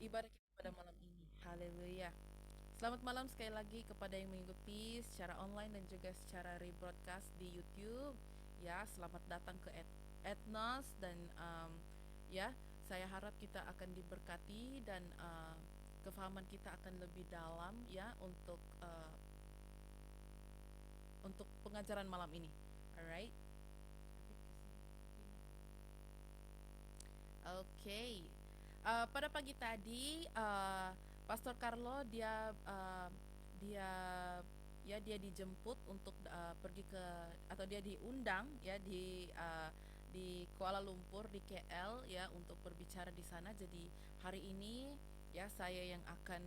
ibadah kita pada malam ini. Haleluya. Selamat malam sekali lagi kepada yang mengikuti secara online dan juga secara rebroadcast di YouTube. Ya, selamat datang ke Ethnos dan ya, saya harap kita akan diberkati dan kefahaman kita akan lebih dalam ya untuk pengajaran malam ini. Alright. Oke, pada pagi tadi Pastor Carlo dia dia dijemput untuk pergi ke atau dia diundang ya di Kuala Lumpur di KL ya untuk berbicara di sana. Jadi hari ini ya saya yang akan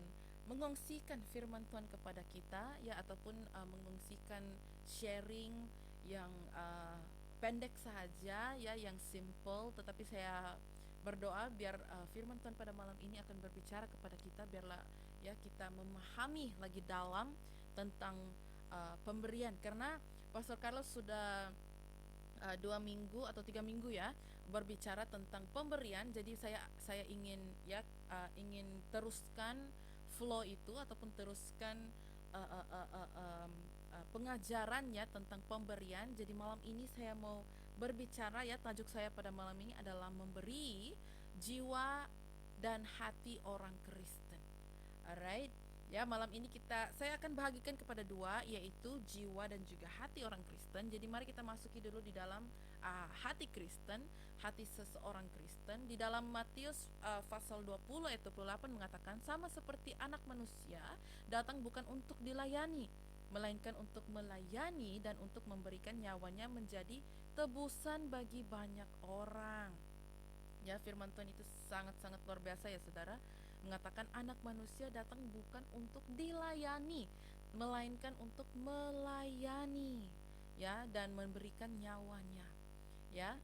mengongsikan firman Tuhan kepada kita ya ataupun mengongsikan sharing yang pendek saja ya yang simple, tetapi saya berdoa biar firman Tuhan pada malam ini akan berbicara kepada kita, biarlah ya kita memahami lagi dalam tentang pemberian, karena Pastor Carlos sudah 2 minggu atau 3 minggu ya berbicara tentang pemberian. Jadi saya ingin ingin teruskan flow itu ataupun teruskan uh, uh, uh, uh, um, pengajarannya tentang pemberian. Jadi malam ini saya mau berbicara ya, tajuk saya pada malam ini adalah memberi jiwa dan hati orang Kristen. Alright. Ya, malam ini saya akan bahagikan kepada dua, yaitu jiwa dan juga hati orang Kristen. Jadi mari kita masuki dulu di dalam hati Kristen, hati seseorang Kristen. Di dalam Matius pasal 20 ayat 28 mengatakan, sama seperti anak manusia datang bukan untuk dilayani, melainkan untuk melayani dan untuk memberikan nyawanya menjadi tebusan bagi banyak orang. Ya, firman Tuhan itu sangat-sangat luar biasa ya saudara. Mengatakan anak manusia datang bukan untuk dilayani, melainkan untuk melayani ya dan memberikan nyawanya. Ya.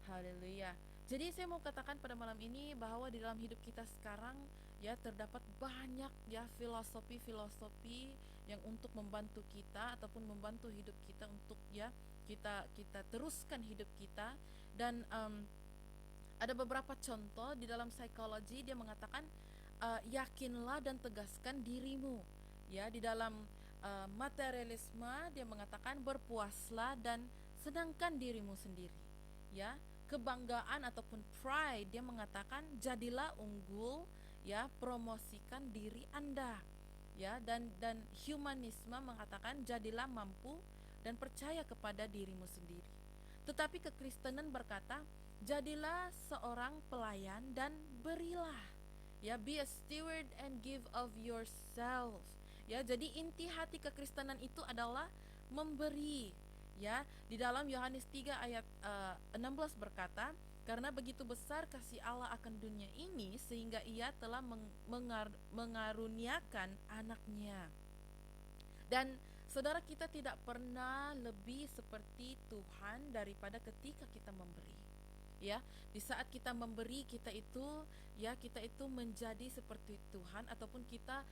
Haleluya. Jadi saya mau katakan pada malam ini bahwa di dalam hidup kita sekarang ya terdapat banyak ya filosofi-filosofi yang untuk membantu kita ataupun membantu hidup kita untuk ya kita teruskan hidup kita. Dan ada beberapa contoh di dalam psikologi. Dia mengatakan yakinlah dan tegaskan dirimu. Ya, di dalam materialisme dia mengatakan berpuaslah dan senangkan dirimu sendiri. Ya, kebanggaan ataupun pride dia mengatakan jadilah unggul, ya, promosikan diri Anda. Ya, dan humanisme mengatakan jadilah mampu dan percaya kepada dirimu sendiri. Tetapi kekristenan berkata, jadilah seorang pelayan dan berilah. Ya, be a steward and give of yourself. Ya, jadi inti hati kekristenan itu adalah memberi. Ya, di dalam Yohanes 3 ayat 16 berkata, karena begitu besar kasih Allah akan dunia ini sehingga ia telah mengaruniakan anaknya. Dan saudara, kita tidak pernah lebih seperti Tuhan daripada ketika kita memberi. Ya, di saat kita memberi, kita itu menjadi seperti Tuhan ataupun kita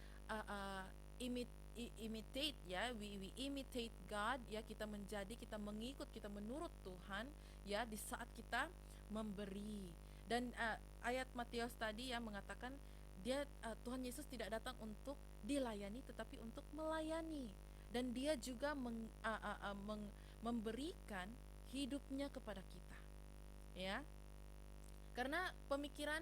imitate ya, we imitate God ya, kita mengikut, kita menurut Tuhan ya di saat kita memberi. Dan ayat Matius tadi yang mengatakan Tuhan Yesus tidak datang untuk dilayani tetapi untuk melayani, dan dia juga memberikan hidupnya kepada kita ya, karena pemikiran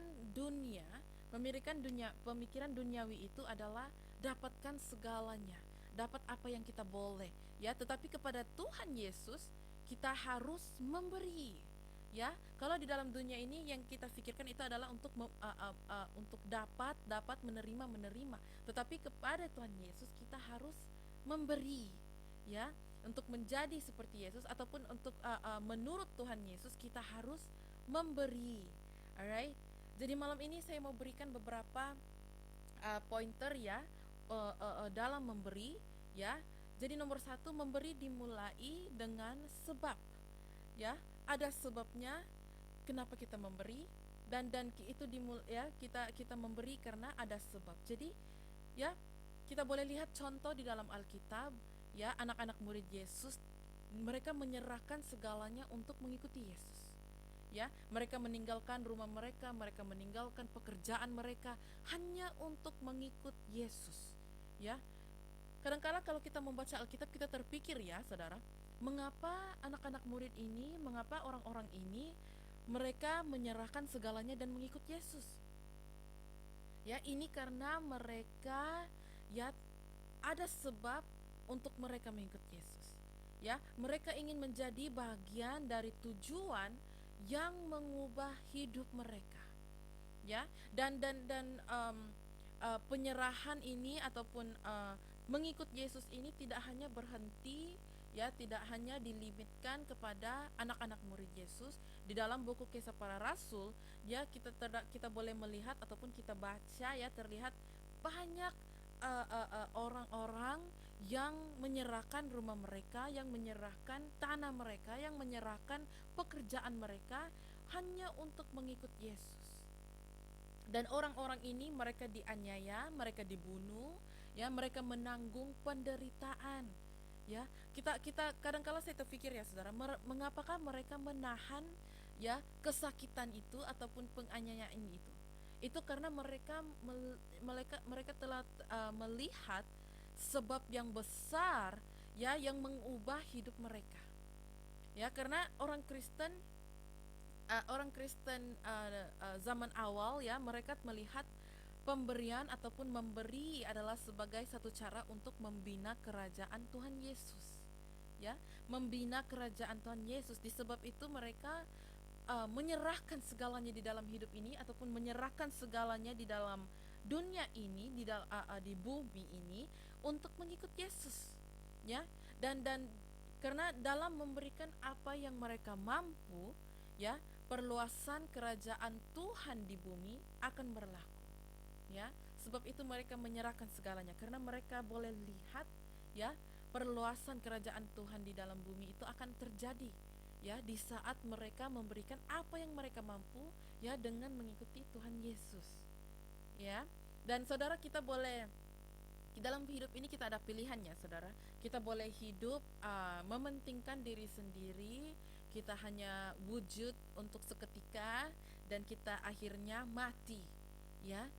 duniawi itu adalah dapatkan segalanya, dapat apa yang kita boleh ya, tetapi kepada Tuhan Yesus kita harus memberi ya. Kalau di dalam dunia ini yang kita pikirkan itu adalah untuk dapat menerima, tetapi kepada Tuhan Yesus kita harus memberi ya. Untuk menjadi seperti Yesus ataupun untuk menurut Tuhan Yesus kita harus memberi. Alright. Jadi malam ini saya mau berikan beberapa pointer ya dalam memberi ya. Jadi nomor 1, memberi dimulai dengan sebab ya. Ada sebabnya kenapa kita memberi, dan itu kita memberi karena ada sebab. Jadi ya, kita boleh lihat contoh di dalam Alkitab ya, anak-anak murid Yesus mereka menyerahkan segalanya untuk mengikuti Yesus Ya, mereka meninggalkan rumah mereka, mereka meninggalkan pekerjaan mereka hanya untuk mengikut Yesus. Ya, kadangkala kalau kita membaca Alkitab kita terpikir ya, saudara, mengapa anak-anak murid ini, mengapa orang-orang ini mereka menyerahkan segalanya dan mengikut Yesus? Ya, ini karena mereka ya ada sebab untuk mereka mengikut Yesus. Ya, mereka ingin menjadi bagian dari tujuan yang mengubah hidup mereka. Ya, penyerahan ini ataupun mengikut Yesus ini tidak hanya berhenti, ya, tidak hanya dilimitkan kepada anak-anak murid Yesus. Di dalam buku Kisah Para Rasul, ya, kita boleh melihat ataupun kita baca, ya, terlihat banyak orang-orang yang menyerahkan rumah mereka, yang menyerahkan tanah mereka, yang menyerahkan pekerjaan mereka hanya untuk mengikut Yesus. Dan orang-orang ini mereka dianiaya, mereka dibunuh, ya, mereka menanggung penderitaan. Ya, kita kadang-kala saya terpikir ya, saudara, mengapakah mereka menahan, ya, kesakitan itu ataupun penganiayaan itu? Itu karena mereka telah melihat sebab yang besar, ya, yang mengubah hidup mereka. Ya, karena zaman awal, ya, mereka melihat pemberian ataupun memberi adalah sebagai satu cara untuk membina kerajaan Tuhan Yesus. Ya, membina kerajaan Tuhan Yesus. Disebab itu mereka menyerahkan segalanya di dalam hidup ini ataupun menyerahkan segalanya di dalam dunia ini, di bumi ini untuk mengikut Yesus. Ya, dan karena dalam memberikan apa yang mereka mampu, ya, perluasan kerajaan Tuhan di bumi akan berlaku. Ya, sebab itu mereka menyerahkan segalanya karena mereka boleh lihat, ya, perluasan kerajaan Tuhan di dalam bumi itu akan terjadi, ya, di saat mereka memberikan apa yang mereka mampu, ya, dengan mengikuti Tuhan Yesus. Ya, dan saudara, kita boleh di dalam hidup ini kita ada pilihannya, saudara. Kita boleh hidup mementingkan diri sendiri, kita hanya wujud untuk seketika dan kita akhirnya mati, ya.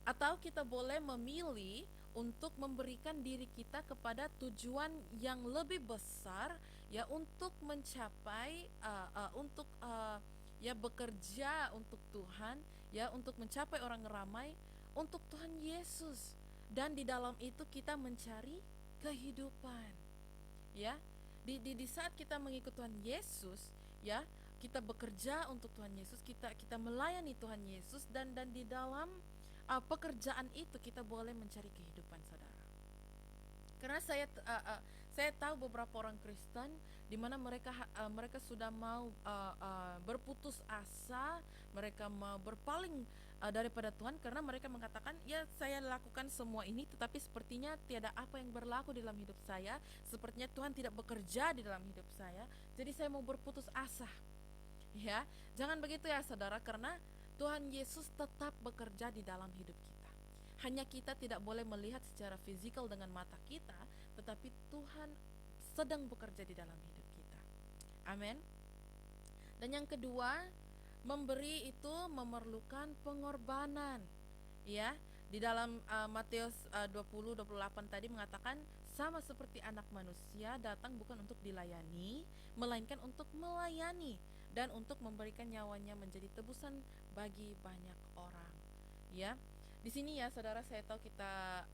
Atau kita boleh memilih untuk memberikan diri kita kepada tujuan yang lebih besar, ya, untuk mencapai ya, bekerja untuk Tuhan, ya, untuk mencapai orang ramai untuk Tuhan Yesus. Dan di dalam itu kita mencari kehidupan, ya. Di saat kita mengikut Tuhan Yesus, ya, kita bekerja untuk Tuhan Yesus, kita melayani Tuhan Yesus, dan di dalam pekerjaan itu kita boleh mencari kehidupan, saudara. Karena saya tahu beberapa orang Kristen di mana mereka sudah mau berputus asa, mereka mau berpaling daripada Tuhan karena mereka mengatakan, ya, saya lakukan semua ini tetapi sepertinya tiada apa yang berlaku di dalam hidup saya, sepertinya Tuhan tidak bekerja di dalam hidup saya, jadi saya mau berputus asa. Ya, jangan begitu ya, saudara, karena Tuhan Yesus tetap bekerja di dalam hidup kita. Hanya kita tidak boleh melihat secara fisikal dengan mata kita, tetapi Tuhan sedang bekerja di dalam hidup kita. Amin. Dan yang kedua, memberi itu memerlukan pengorbanan. Ya, di dalam Matius 20:28 tadi mengatakan, sama seperti anak manusia datang bukan untuk dilayani, melainkan untuk melayani dan untuk memberikan nyawanya menjadi tebusan bagi banyak orang. Ya, di sini ya, saudara, saya tahu kita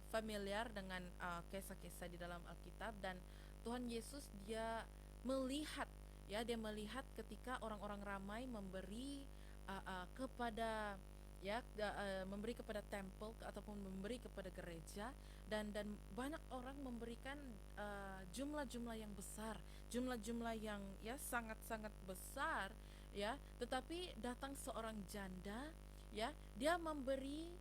familiar dengan kisah-kisah di dalam Alkitab, dan Tuhan Yesus melihat, ya, dia melihat ketika orang-orang ramai memberi kepada, ya, memberi kepada tempel ataupun memberi kepada gereja, dan banyak orang memberikan jumlah-jumlah yang besar, jumlah-jumlah yang, ya, sangat-sangat besar, ya, tetapi datang seorang janda, ya, dia memberi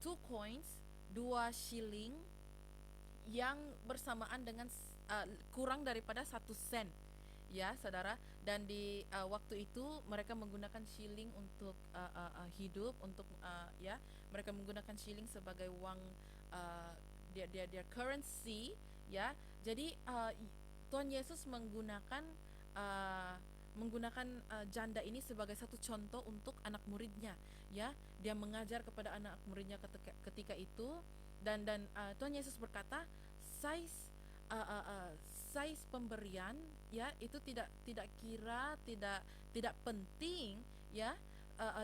2 coins, 2 shilling, yang bersamaan dengan kurang daripada 1 sen, ya, saudara. Dan di waktu itu mereka menggunakan shilling untuk hidup, untuk ya, mereka menggunakan shilling sebagai uang, their currency, ya. Jadi Tuhan Yesus menggunakan menggunakan janda ini sebagai satu contoh untuk anak muridnya, ya. Dia mengajar kepada anak muridnya ketika itu, dan Tuhan Yesus berkata, size uh, uh, uh, size pemberian, ya, itu tidak penting, ya,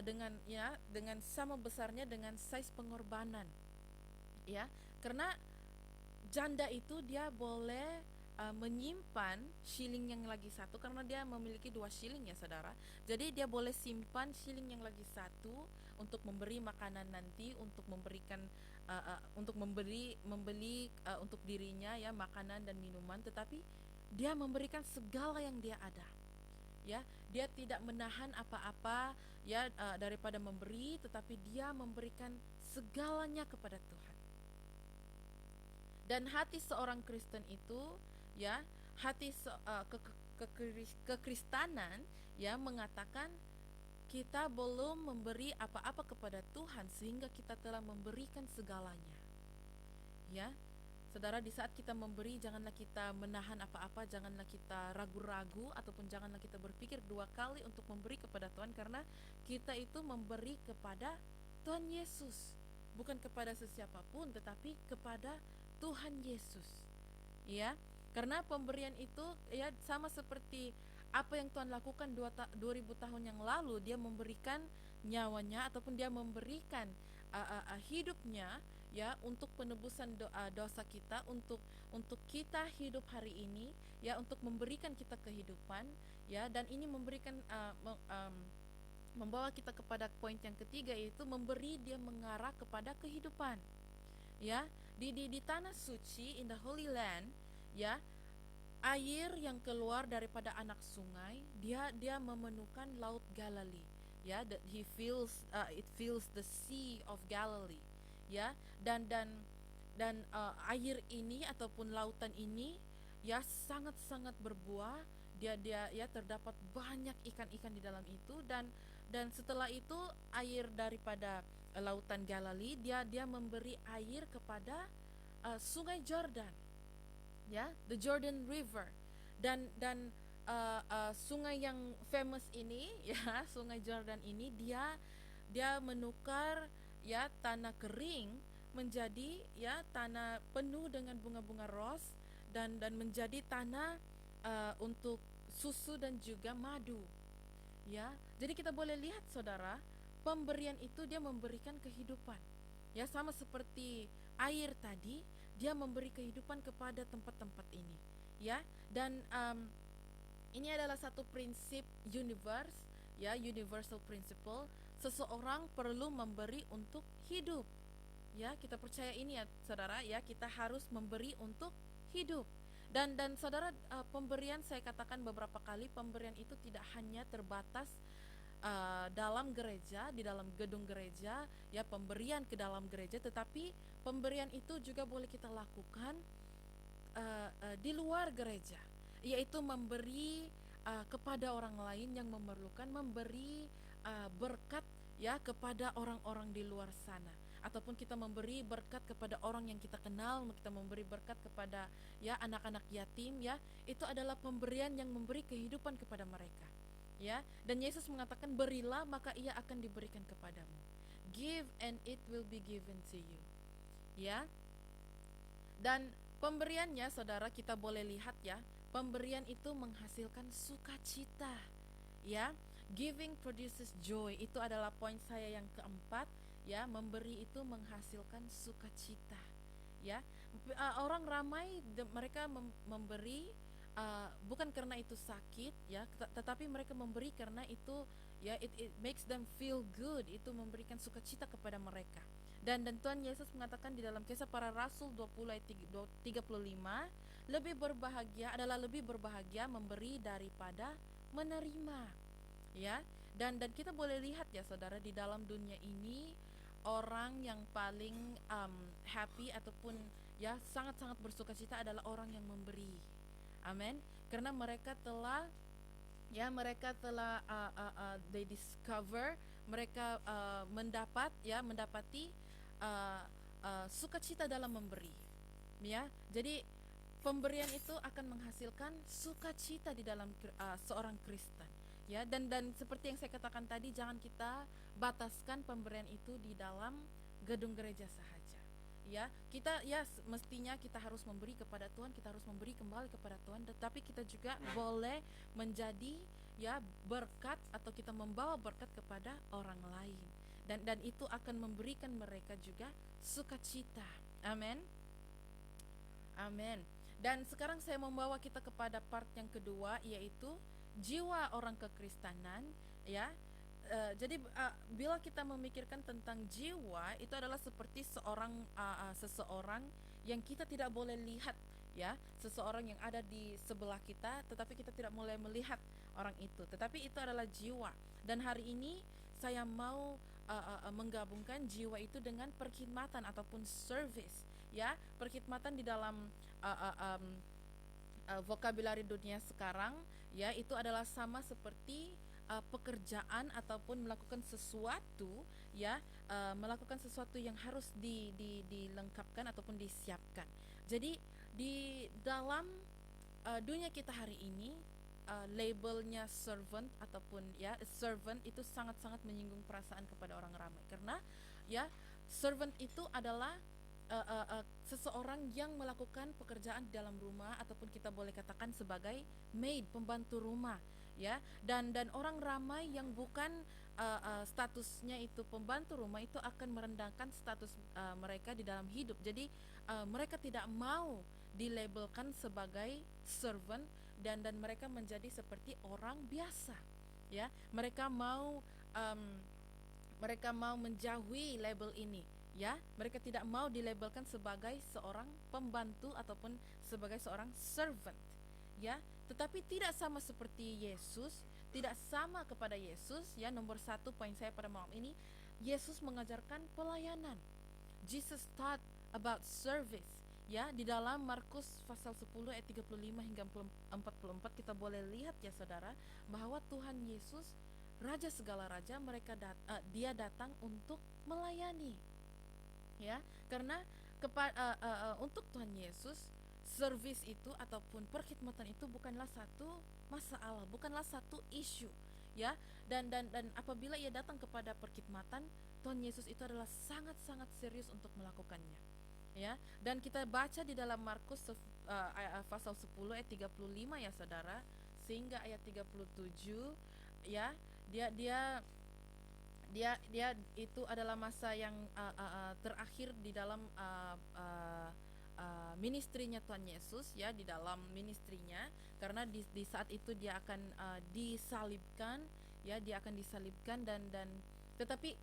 dengan sama besarnya dengan size pengorbanan, ya. Karena janda itu dia boleh menyimpan shilling yang lagi satu, karena dia memiliki 2 shilling, ya saudara. Jadi dia boleh simpan shilling yang lagi satu untuk memberi makanan nanti, untuk memberikan untuk membeli untuk dirinya, ya, makanan dan minuman. Tetapi dia memberikan segala yang dia ada, ya. Dia tidak menahan apa-apa, ya, daripada memberi, tetapi dia memberikan segalanya kepada Tuhan. Dan hati seorang Kristen itu, ya, hati kekristenan, ya, mengatakan kita belum memberi apa-apa kepada Tuhan sehingga kita telah memberikan segalanya, ya. Saudara, di saat kita memberi, janganlah kita menahan apa-apa, janganlah kita ragu-ragu, ataupun janganlah kita berpikir 2 kali untuk memberi kepada Tuhan, karena kita itu memberi kepada Tuhan Yesus, bukan kepada sesiapapun, tetapi kepada Tuhan Yesus, ya. Karena pemberian itu, ya, sama seperti apa yang Tuhan lakukan 2000 tahun yang lalu. Dia memberikan nyawanya, ataupun dia memberikan hidupnya, ya, untuk penebusan dosa kita, untuk kita hidup hari ini, ya, untuk memberikan kita kehidupan, ya. Dan ini memberikan membawa kita kepada poin yang ketiga, yaitu memberi dia mengarah kepada kehidupan, ya. Di tanah suci, in the Holy Land, ya, air yang keluar daripada anak sungai, dia memenuhkan laut Galilea, ya. That it fills the sea of Galilee, ya. Dan air ini ataupun lautan ini, ya, sangat-sangat berbuah. Dia ya, terdapat banyak ikan-ikan di dalam itu. Dan setelah itu, air daripada lautan Galilea, dia memberi air kepada sungai Jordan, ya, the Jordan River. Dan sungai yang famous ini, ya, sungai Jordan ini, dia menukar, ya, tanah kering menjadi, ya, tanah penuh dengan bunga-bunga ros, dan menjadi tanah untuk susu dan juga madu, ya. Jadi kita boleh lihat, saudara, pemberian itu dia memberikan kehidupan, ya, sama seperti air tadi, dia memberi kehidupan kepada tempat-tempat ini, ya. Dan ini adalah satu prinsip universal principle. Seseorang perlu memberi untuk hidup, ya. Kita percaya ini, ya, saudara, ya, kita harus memberi untuk hidup. Dan saudara, pemberian, saya katakan beberapa kali, pemberian itu tidak hanya terbatas dalam gereja, di dalam gedung gereja, ya, pemberian ke dalam gereja, tetapi pemberian itu juga boleh kita lakukan di luar gereja, yaitu memberi kepada orang lain yang memerlukan, memberi berkat, ya, kepada orang-orang di luar sana, ataupun kita memberi berkat kepada orang yang kita kenal, kita memberi berkat kepada, ya, anak-anak yatim, ya. Itu adalah pemberian yang memberi kehidupan kepada mereka, ya. Dan Yesus mengatakan, berilah maka ia akan diberikan kepadamu, give and it will be given to you, ya. Dan pemberiannya, saudara, kita boleh lihat, ya, pemberian itu menghasilkan sukacita, ya. Giving produces joy, itu adalah poin saya yang keempat, ya. Memberi itu menghasilkan sukacita, ya. Orang ramai mereka memberi bukan karena itu sakit, ya, tetapi mereka memberi karena itu, ya, it makes them feel good, itu memberikan sukacita kepada mereka. Dan Tuhan Yesus mengatakan di dalam Kisah Para Rasul 20 ayat 35, lebih berbahagia memberi daripada menerima, ya. Dan kita boleh lihat, ya, saudara, di dalam dunia ini orang yang paling happy ataupun, ya, sangat-sangat bersukacita adalah orang yang memberi. Amin. Karena mereka telah they discover, mereka mendapati sukacita dalam memberi, ya. Jadi pemberian itu akan menghasilkan sukacita di dalam seorang Kristen. ya. Dan seperti yang saya katakan tadi, jangan kita bataskan pemberian itu di dalam gedung gereja saja, ya. Kita ya mestinya kita harus memberi kepada Tuhan, kita harus memberi kembali kepada Tuhan, tetapi kita juga boleh menjadi ya berkat, atau kita membawa berkat kepada orang lain, dan itu akan memberikan mereka juga sukacita. Amin. Amin. Dan sekarang saya membawa kita kepada part yang kedua, yaitu jiwa orang kekristenan, ya. Jadi bila kita memikirkan tentang jiwa, itu adalah seperti seseorang yang kita tidak boleh lihat, ya, seseorang yang ada di sebelah kita, tetapi kita tidak boleh melihat orang itu, tetapi itu adalah jiwa. Dan hari ini saya mau menggabungkan jiwa itu dengan perkhidmatan ataupun service, ya. Perkhidmatan di dalam vocabulary dunia sekarang, ya, itu adalah sama seperti pekerjaan ataupun melakukan sesuatu, ya, melakukan sesuatu yang harus dilengkapkan ataupun disiapkan. Jadi di dalam dunia kita hari ini, labelnya servant ataupun ya servant itu sangat-sangat menyinggung perasaan kepada orang ramai, karena ya servant itu adalah seseorang yang melakukan pekerjaan di dalam rumah, ataupun kita boleh katakan sebagai maid, pembantu rumah, ya. Dan orang ramai yang bukan statusnya itu pembantu rumah itu akan merendahkan status mereka di dalam hidup. Jadi mereka tidak mau dilabelkan sebagai servant, dan mereka menjadi seperti orang biasa, ya. Mereka mau menjauhi label ini, ya. Mereka tidak mau dilabelkan sebagai seorang pembantu ataupun sebagai seorang servant, ya. Tetapi tidak sama seperti Yesus, tidak sama kepada Yesus, ya. Nomor satu poin saya pada malam ini, Yesus mengajarkan pelayanan. Jesus taught about service, ya. Di dalam Markus pasal 10 ayat 35 hingga 44 kita boleh lihat, ya saudara, bahwa Tuhan Yesus, Raja segala raja, dia datang untuk melayani, ya. Karena untuk Tuhan Yesus, service itu ataupun perkhidmatan itu bukanlah satu masalah, bukanlah satu isu, ya. Dan apabila ia datang kepada perkhidmatan, Tuhan Yesus itu adalah sangat-sangat serius untuk melakukannya, ya. Dan kita baca di dalam Markus pasal 10 ayat 35, ya saudara, sehingga ayat 37, ya. Dia itu adalah masa yang terakhir di dalam ministrinya Tuhan Yesus, ya, di dalam ministrinya, karena di saat itu dia akan disalibkan, ya, dia akan disalibkan, dan tetapi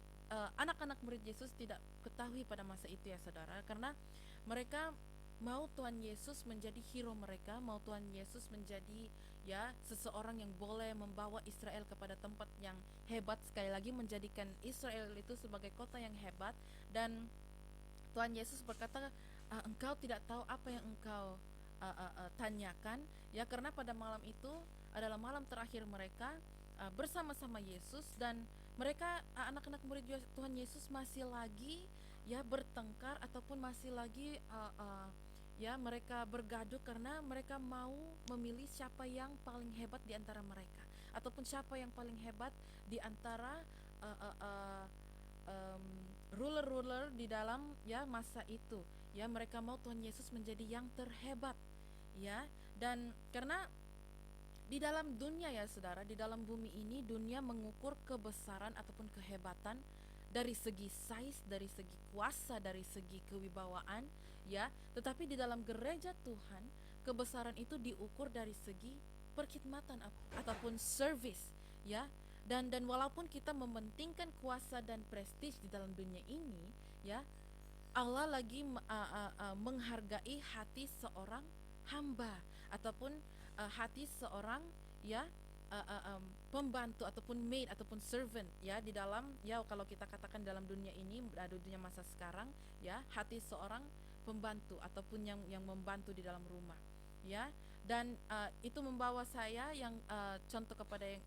anak-anak murid Yesus tidak ketahui pada masa itu, ya saudara, karena mereka mau Tuhan Yesus menjadi hero mereka, mau Tuhan Yesus menjadi ya seseorang yang boleh membawa Israel kepada tempat yang hebat, sekali lagi menjadikan Israel itu sebagai kota yang hebat. Dan Tuhan Yesus berkata, engkau tidak tahu apa yang engkau tanyakan, ya, karena pada malam itu adalah malam terakhir mereka bersama-sama Yesus, dan mereka anak-anak murid Tuhan Yesus masih lagi ya bertengkar ataupun masih lagi ya mereka bergaduh karena mereka mau memilih siapa yang paling hebat di antara mereka, ataupun siapa yang paling hebat di antara ruler-ruler di dalam ya masa itu, ya. Mereka mau Tuhan Yesus menjadi yang terhebat, ya. Dan karena di dalam dunia, ya saudara, di dalam bumi ini, dunia mengukur kebesaran ataupun kehebatan dari segi size, dari segi kuasa, dari segi kewibawaan, ya. Tetapi di dalam gereja Tuhan, kebesaran itu diukur dari segi perkhidmatan ataupun service, ya. Dan walaupun kita mementingkan kuasa dan prestis di dalam dunia ini, ya, Allah lagi menghargai hati seorang hamba ataupun hati seorang ya pembantu ataupun maid ataupun servant, ya, di dalam, ya, kalau kita katakan dalam dunia ini, dunia masa sekarang, ya, hati seorang pembantu ataupun yang membantu di dalam rumah, ya. Dan itu membawa saya yang contoh kepada yang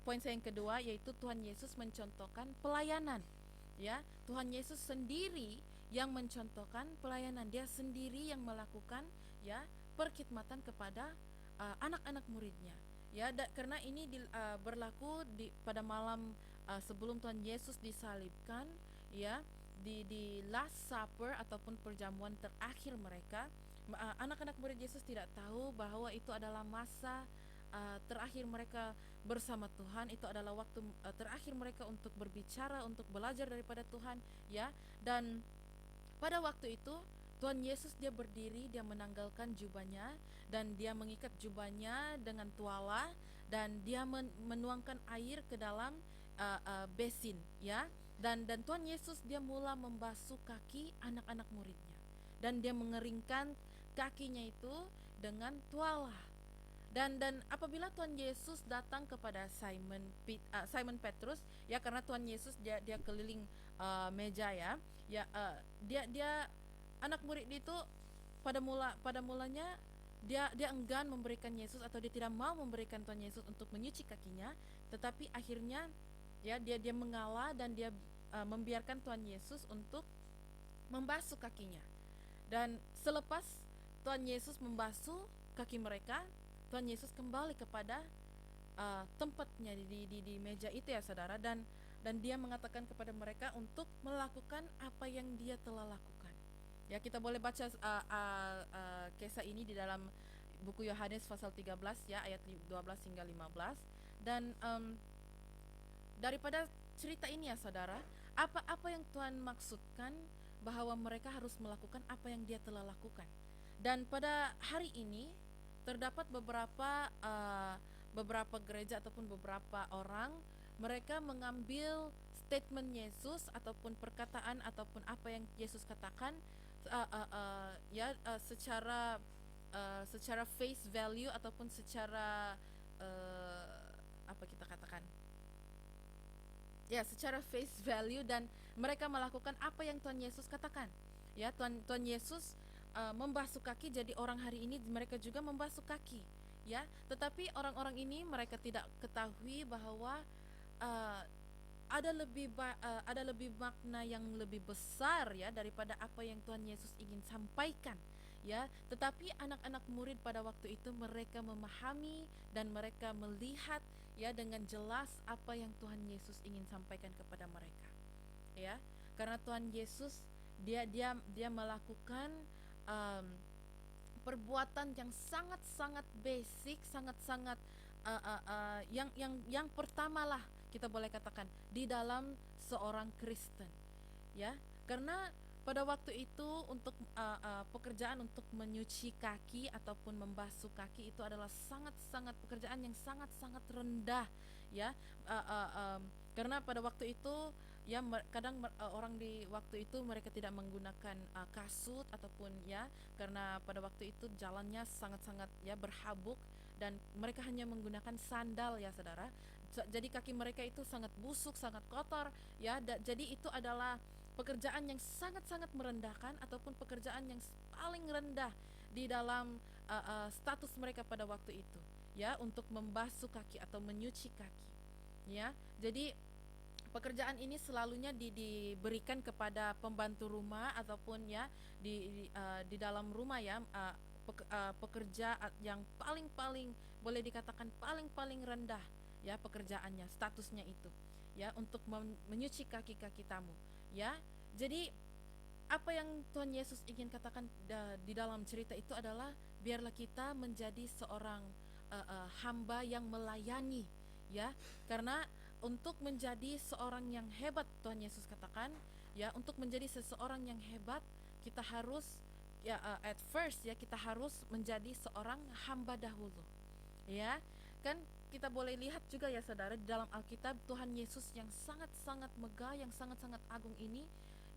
poin saya yang kedua, yaitu Tuhan Yesus mencontohkan pelayanan, ya. Tuhan Yesus sendiri yang mencontohkan pelayanan, dia sendiri yang melakukan ya perkhidmatan kepada anak-anak muridnya, ya, karena ini berlaku pada malam sebelum Tuhan Yesus disalibkan, ya, di Last Supper ataupun perjamuan terakhir mereka. Anak-anak murid Yesus tidak tahu bahwa itu adalah masa terakhir mereka bersama Tuhan. Itu adalah waktu terakhir mereka untuk berbicara, untuk belajar daripada Tuhan, ya. Dan pada waktu itu Tuhan Yesus dia berdiri, dia menanggalkan jubahnya dan dia mengikat jubahnya dengan tuala, dan dia menuangkan air ke dalam besin, ya. Dan Tuhan Yesus dia mula membasuh kaki anak-anak muridnya, dan dia mengeringkan kakinya itu dengan tuala. Dan apabila Tuhan Yesus datang kepada Simon Petrus, ya, karena Tuhan Yesus dia keliling meja, ya, ya, dia anak murid itu pada mulanya dia enggan memberikan Yesus, atau dia tidak mau memberikan Tuhan Yesus untuk menyuci kakinya, tetapi akhirnya, ya, dia mengalah dan dia membiarkan Tuhan Yesus untuk membasuh kakinya. Dan selepas Tuhan Yesus membasuh kaki mereka, Tuhan Yesus kembali kepada tempatnya di meja itu, ya saudara, dan dia mengatakan kepada mereka untuk melakukan apa yang dia telah lakukan. Ya, kita boleh baca kisah ini di dalam buku Yohanes pasal 13, ya, ayat 12 hingga 15. Dan daripada cerita ini, ya saudara, apa yang Tuhan maksudkan bahwa mereka harus melakukan apa yang dia telah lakukan. Dan pada hari ini terdapat beberapa gereja ataupun beberapa orang, mereka mengambil statement Yesus ataupun perkataan ataupun apa yang Yesus katakan, secara face value ataupun secara apa kita katakan, ya, secara face value, dan mereka melakukan apa yang Tuhan Yesus katakan. Ya, Tuhan Yesus membasuh kaki, jadi orang hari ini mereka juga membasuh kaki, ya. Tetapi orang-orang ini mereka tidak ketahui bahwa ada lebih makna yang lebih besar, ya, daripada apa yang Tuhan Yesus ingin sampaikan, ya. Tetapi anak-anak murid pada waktu itu mereka memahami dan mereka melihat, ya, dengan jelas apa yang Tuhan Yesus ingin sampaikan kepada mereka, ya. Karena Tuhan Yesus dia melakukan perbuatan yang sangat-sangat basic, sangat-sangat yang pertama lah kita boleh katakan di dalam seorang Kristen, ya. Karena pada waktu itu untuk pekerjaan untuk menyuci kaki ataupun membasuh kaki itu adalah sangat-sangat pekerjaan yang sangat-sangat rendah, ya. Karena pada waktu itu, ya, kadang orang di waktu itu mereka tidak menggunakan kasut ataupun, ya, karena pada waktu itu jalannya sangat-sangat, ya, berhabuk, dan mereka hanya menggunakan sandal, ya saudara. Jadi kaki mereka itu sangat busuk, sangat kotor, ya. Jadi itu adalah pekerjaan yang sangat-sangat merendahkan ataupun pekerjaan yang paling rendah di dalam status mereka pada waktu itu, ya, untuk membasuh kaki atau menyuci kaki, ya. Jadi pekerjaan ini selalunya diberikan kepada pembantu rumah ataupun, ya, di dalam rumah, ya, pekerja yang paling boleh dikatakan paling rendah, ya, pekerjaannya, statusnya itu, ya, untuk menyuci kaki-kaki tamu, ya. Jadi apa yang Tuhan Yesus ingin katakan di dalam cerita itu adalah biarlah kita menjadi seorang hamba yang melayani, ya. Karena untuk menjadi seorang yang hebat, Tuhan Yesus katakan, ya, untuk menjadi seseorang yang hebat kita harus, ya, at first, ya, kita harus menjadi seorang hamba dahulu, ya. Kan kita boleh lihat juga, ya saudara, di dalam Alkitab Tuhan Yesus yang sangat-sangat megah, yang sangat-sangat agung ini,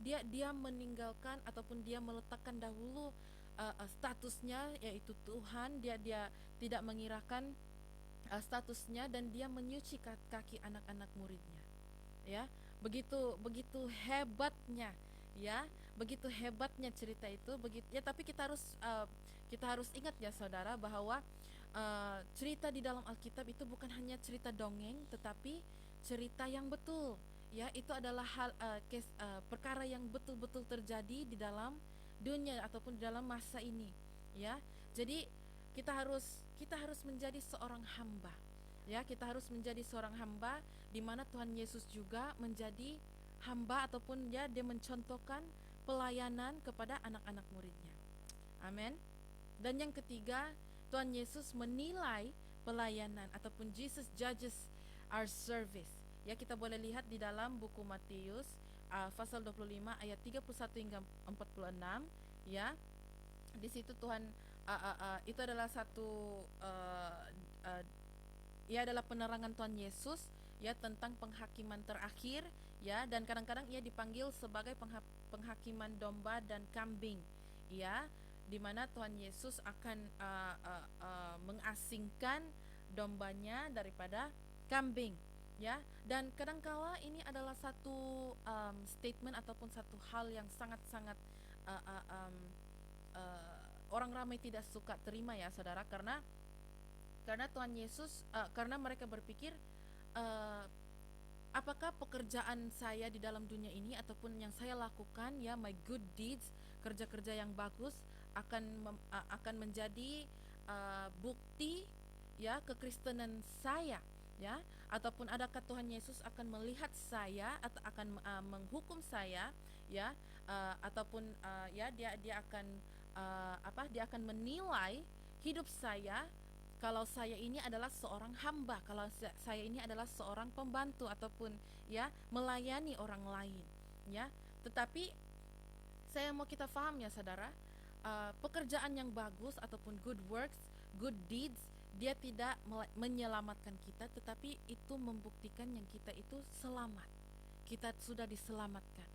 dia meninggalkan ataupun dia meletakkan dahulu statusnya yaitu Tuhan. Dia tidak mengirakan statusnya, dan dia menyuci kaki anak-anak muridnya, ya. Begitu hebatnya, ya, begitu hebatnya cerita itu, begitu, ya. Tapi kita harus ingat, ya saudara, bahwa cerita di dalam Alkitab itu bukan hanya cerita dongeng, tetapi cerita yang betul, ya. Itu adalah perkara yang betul-betul terjadi di dalam dunia ataupun di dalam masa ini, ya. Jadi kita harus menjadi seorang hamba, Ya, kita harus menjadi seorang hamba di mana Tuhan Yesus juga menjadi hamba, ataupun ya dia mencontohkan pelayanan kepada anak-anak muridnya. Amin. Dan yang ketiga, Tuhan Yesus menilai pelayanan, ataupun Jesus judges our service. Ya, kita boleh lihat di dalam buku Matius pasal 25 ayat 31 hingga 46, ya. Di situ Tuhan itu adalah satu ia adalah penerangan Tuhan Yesus, ya, tentang penghakiman terakhir, ya, dan kadang-kadang ia dipanggil sebagai penghakiman domba dan kambing, ya, di mana Tuhan Yesus akan mengasingkan dombanya daripada kambing, ya. Dan kadangkala ini adalah satu statement ataupun satu hal yang sangat-sangat uh, uh, um, orang ramai tidak suka terima, ya saudara, karena Tuhan Yesus karena mereka berpikir, uh, apakah pekerjaan saya di dalam dunia ini ataupun yang saya lakukan, ya, my good deeds, kerja-kerja yang bagus akan menjadi bukti, ya, kekristenan saya, ya, ataupun adakah Tuhan Yesus akan melihat saya atau akan menghukum saya, ya, ataupun ya dia akan dia akan menilai hidup saya kalau saya ini adalah seorang hamba, kalau saya ini adalah seorang pembantu ataupun ya melayani orang lain, ya. Tetapi saya mau kita paham, ya saudara, pekerjaan yang bagus ataupun good works, good deeds, dia tidak menyelamatkan kita, tetapi itu membuktikan yang kita itu selamat. Kita sudah diselamatkan.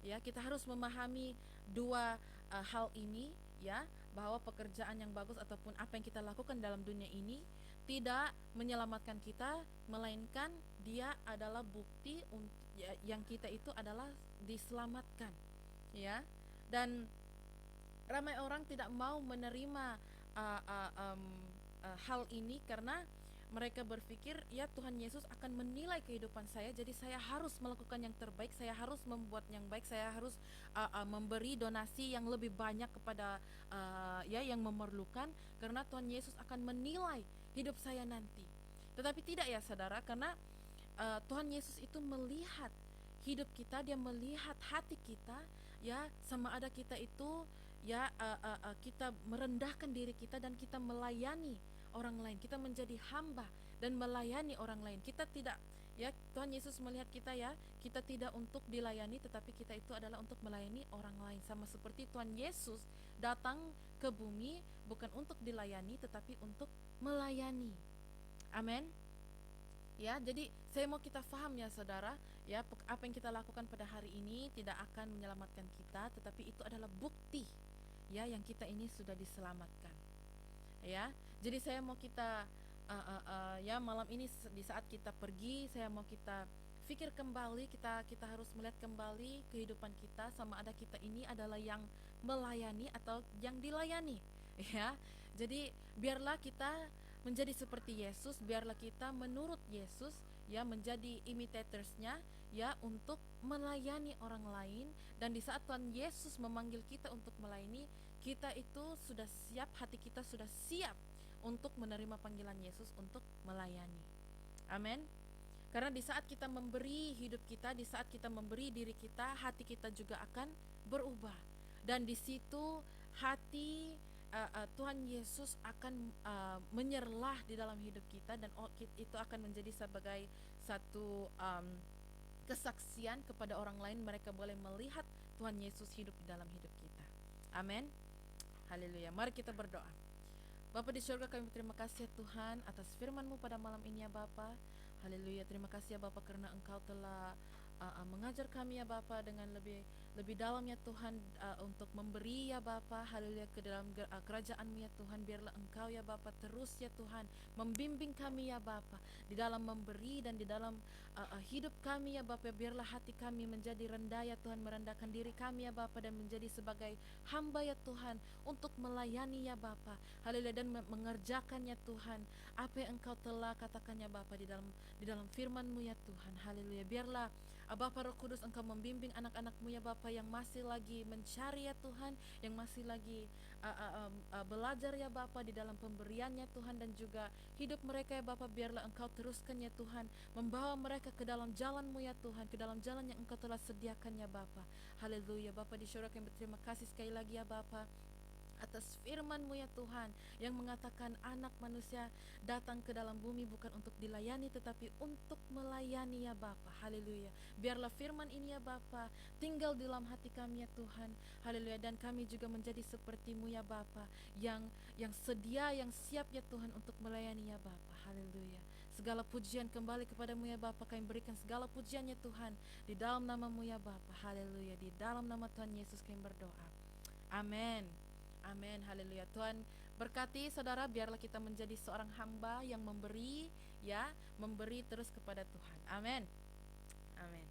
Ya, kita harus memahami dua hal ini, ya, bahwa pekerjaan yang bagus ataupun apa yang kita lakukan dalam dunia ini tidak menyelamatkan kita, melainkan dia adalah bukti yang kita itu adalah diselamatkan, ya. Dan ramai orang tidak mau menerima hal ini karena mereka berpikir, ya, Tuhan Yesus akan menilai kehidupan saya, jadi saya harus melakukan yang terbaik, saya harus membuat yang baik, saya harus memberi donasi yang lebih banyak kepada ya yang memerlukan, karena Tuhan Yesus akan menilai hidup saya nanti. Tetapi tidak, ya saudara, karena Tuhan Yesus itu melihat hidup kita, dia melihat hati kita, ya, sama ada kita itu, ya, kita merendahkan diri kita dan kita melayani orang lain, kita menjadi hamba dan melayani orang lain. Kita tidak, ya, Tuhan Yesus melihat kita, ya, kita tidak untuk dilayani, tetapi kita itu adalah untuk melayani orang lain. Sama seperti Tuhan Yesus datang ke bumi bukan untuk dilayani, tetapi untuk melayani. Amin. Ya, jadi saya mau kita paham, ya saudara, ya, apa yang kita lakukan pada hari ini tidak akan menyelamatkan kita, tetapi itu adalah bukti, ya, yang kita ini sudah diselamatkan, ya. Jadi saya mau kita ya malam ini di saat kita pergi, saya mau kita pikir kembali, kita harus melihat kembali kehidupan kita, sama ada kita ini adalah yang melayani atau yang dilayani, ya. Jadi biarlah kita menjadi seperti Yesus, biarlah kita menurut Yesus, ya, menjadi imitators-nya, ya, untuk melayani orang lain. Dan di saat Tuhan Yesus memanggil kita untuk melayani, kita itu sudah siap, hati kita sudah siap untuk menerima panggilan Yesus untuk melayani. Amin. Karena di saat kita memberi hidup kita, di saat kita memberi diri kita, hati kita juga akan berubah. Dan di situ hati Tuhan Yesus akan menyerlah di dalam hidup kita, dan itu akan menjadi sebagai satu kesaksian kepada orang lain. Mereka boleh melihat Tuhan Yesus hidup di dalam hidup kita. Amin. Haleluya. Mari kita berdoa. Bapa di surga, kami terima kasih, ya Tuhan, atas firman-Mu pada malam ini, ya Bapa. Haleluya. Terima kasih, ya Bapa, karena Engkau telah mengajar kami, ya Bapa, dengan lebih dalam, ya Tuhan, untuk memberi, ya Bapa, haleluya, ke dalam kerajaan-Mu, ya Tuhan. Biarlah Engkau, ya Bapa, terus, ya Tuhan, membimbing kami, ya Bapa, di dalam memberi dan di dalam hidup kami, ya Bapa. Biarlah hati kami menjadi rendah, ya Tuhan, merendahkan diri kami, ya Bapa, dan menjadi sebagai hamba, ya Tuhan, untuk melayani, ya Bapa, haleluya, dan mengerjakan, ya Tuhan, apa yang Engkau telah katakan, ya Bapa, di dalam firman-Mu, ya Tuhan. Haleluya. Biarlah Bapa Roh Kudus, Engkau membimbing anak-anak-Mu, ya Bapa, Bapa yang masih lagi mencari ya Tuhan, yang masih lagi belajar ya Bapa di dalam pemberiannya Tuhan, dan juga hidup mereka ya Bapa, biarlah Engkau teruskan ya Tuhan, membawa mereka ke dalam jalan-Mu ya Tuhan, ke dalam jalan yang Engkau telah sediakan ya Bapa. Haleluya. Bapa di surga, kami berterima kasih sekali lagi ya Bapa atas firman-Mu ya Tuhan, yang mengatakan anak manusia datang ke dalam bumi bukan untuk dilayani tetapi untuk melayani ya Bapa. Haleluya. Biarlah firman ini ya Bapa tinggal di dalam hati kami ya Tuhan. Haleluya. Dan kami juga menjadi seperti-Mu ya Bapa, yang sedia, yang siap ya Tuhan untuk melayani ya Bapa. Haleluya. Segala pujian kembali kepada-Mu ya Bapa. Kami berikan segala pujian ya Tuhan di dalam nama-Mu ya Bapa. Haleluya. Di dalam nama Tuhan Yesus kami berdoa. Amin. Amin, haleluya. Tuhan berkati saudara, biarlah kita menjadi seorang hamba yang memberi, ya, memberi terus kepada Tuhan. Amin. Amin.